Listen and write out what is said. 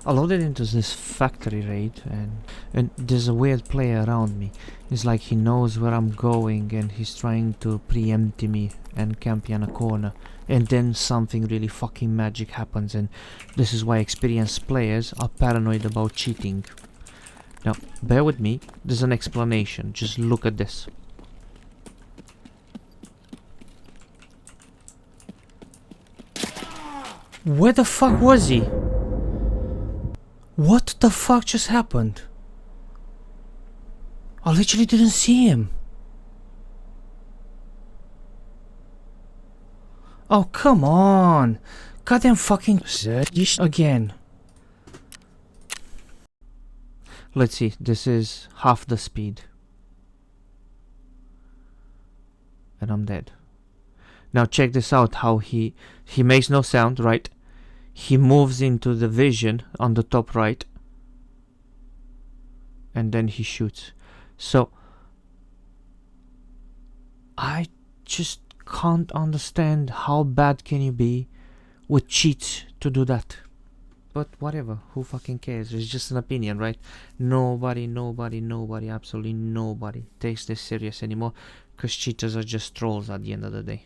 I loaded into this factory raid, and there's a weird player around me. It's like he knows where I'm going and he's trying to preempt me and camp me in a corner. And then something really fucking magic happens, and this is why experienced players are paranoid about cheating. Now, bear with me, there's an explanation. Just look at this. Where the fuck was he? What the fuck just happened? I literally didn't see him. Oh, come on. Goddamn fucking again. Let's see, this is half the speed. And I'm dead. Now check this out, how he makes no sound, right? He moves into the vision on the top right. And then he shoots. So I just can't understand how bad can you be with cheats to do that. But whatever, who fucking cares? It's just an opinion, right? Nobody, absolutely nobody takes this serious anymore, because cheaters are just trolls at the end of the day.